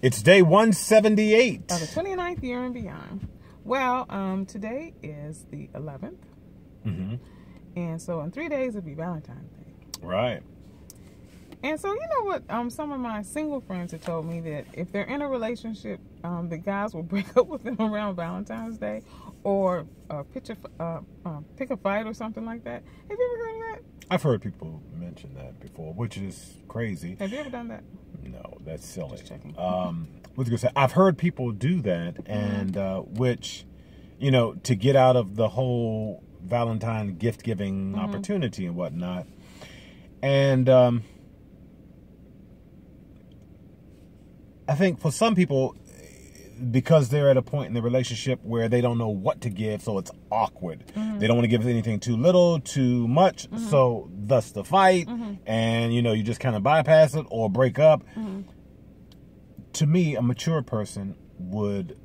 It's day 178. Of the 29th year and beyond. Well, today is the 11th. Mm-hmm. And so in 3 days, it'll be Valentine's Day. Right. And so, you know what? Some of my single friends have told me that if they're in a relationship, the guys will break up with them around Valentine's Day or pick a fight or something like that. Have you ever heard of that? I've heard people mention that before, which is crazy. Have you ever done that? No, that's silly. Just checking. What's I gonna say? I've heard people do that, and which, you know, to get out of the whole Valentine gift giving opportunity and whatnot, and I think for some people, because they're at a point in the relationship where they don't know what to give, so it's awkward. They don't want to give anything too little, too much, so thus the fight, and, you know, you just kind of bypass it or break up. To me, a mature person would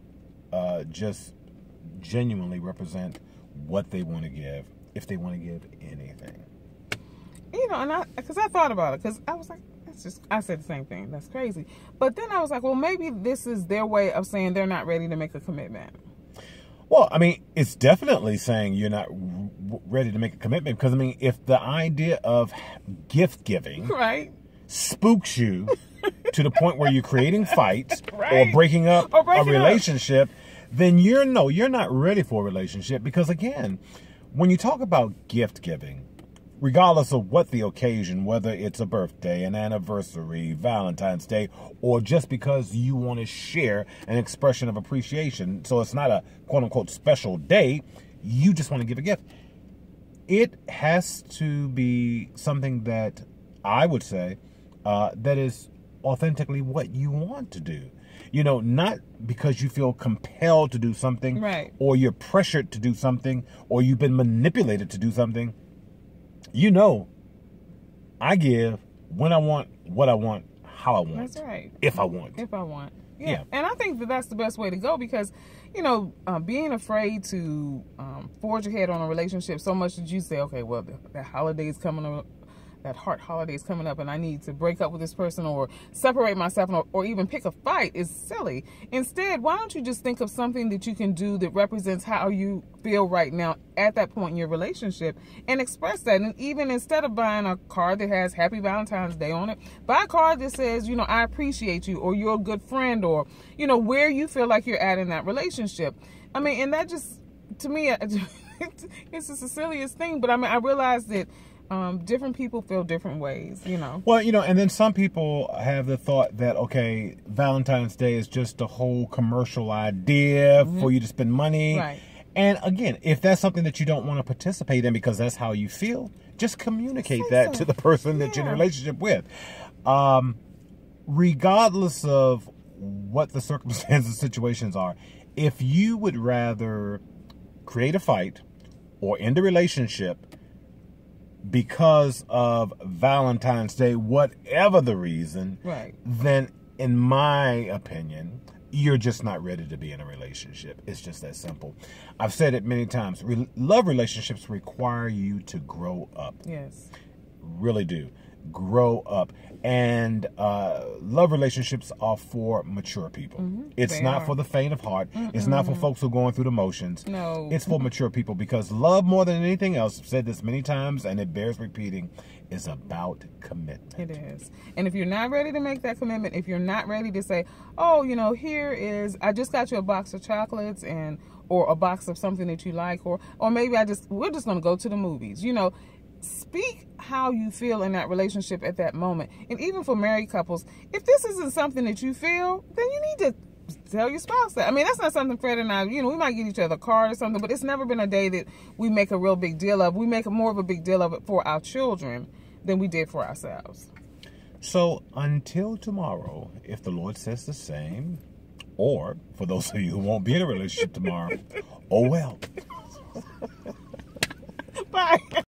just genuinely represent what they want to give, if they want to give anything. You know, and because I thought about it, because I was like, I said the same thing. That's crazy. But then I was like, well, maybe this is their way of saying they're not ready to make a commitment. Well, I mean, it's definitely saying you're not ready to make a commitment, because, I mean, if the idea of gift giving spooks you to the point where you're creating fights or breaking up a relationship, then you're not ready for a relationship. Because, again, when you talk about gift giving, regardless of what the occasion, whether it's a birthday, an anniversary, Valentine's Day, or just because you want to share an expression of appreciation, so it's not a quote-unquote special day, you just want to give a gift. It has to be something that I would say that is authentically what you want to do. You know, not because you feel compelled to do something, or you're pressured to do something, or you've been manipulated to do something. You know, I give when I want, what I want, how I want. That's right. If I want. If I want. Yeah. And I think that that's the best way to go, because, you know, being afraid to forge ahead on a relationship so much that you say, okay, well, the holiday's coming up. That heart holiday is coming up and I need to break up with this person or separate myself or even pick a fight is silly. Instead, why don't you just think of something that you can do that represents how you feel right now at that point in your relationship and express that. And even instead of buying a card that has Happy Valentine's Day on it, buy a card that says, you know, I appreciate you, or you're a good friend, or, you know, where you feel like you're at in that relationship. I mean, and that just, to me, it's just the silliest thing. But I mean, I realized that different people feel different ways, you know. Well, you know, and then some people have the thought that, okay, Valentine's Day is just a whole commercial idea for you to spend money. Right. And again, if that's something that you don't want to participate in because that's how you feel, just communicate that to the person that you're in a relationship with. Regardless of what the circumstances, situations are, if you would rather create a fight or end a relationship because of Valentine's Day, whatever the reason, then in my opinion, you're just not ready to be in a relationship. It's just that simple. I've said it many times. Love relationships require you to grow up. Yes. Really do. Grow up. And love relationships are for mature people. It's not for the faint of heart. It's not for folks who are going through the motions. No. It's for mature people, because love, more than anything else, I've said this many times and it bears repeating, is about commitment. It is. And if you're not ready to make that commitment, if you're not ready to say, oh, you know, I just got you a box of chocolates or a box of something that you like, or maybe we're just going to go to the movies, you know. Speak how you feel in that relationship at that moment. And even for married couples, if this isn't something that you feel, then you need to tell your spouse that. I mean, that's not something Fred and I, you know, we might get each other a card or something, but it's never been a day that we make a real big deal of. We make more of a big deal of it for our children than we did for ourselves. So until tomorrow, if the Lord says the same, or for those of you who won't be in a relationship tomorrow, oh well. Bye.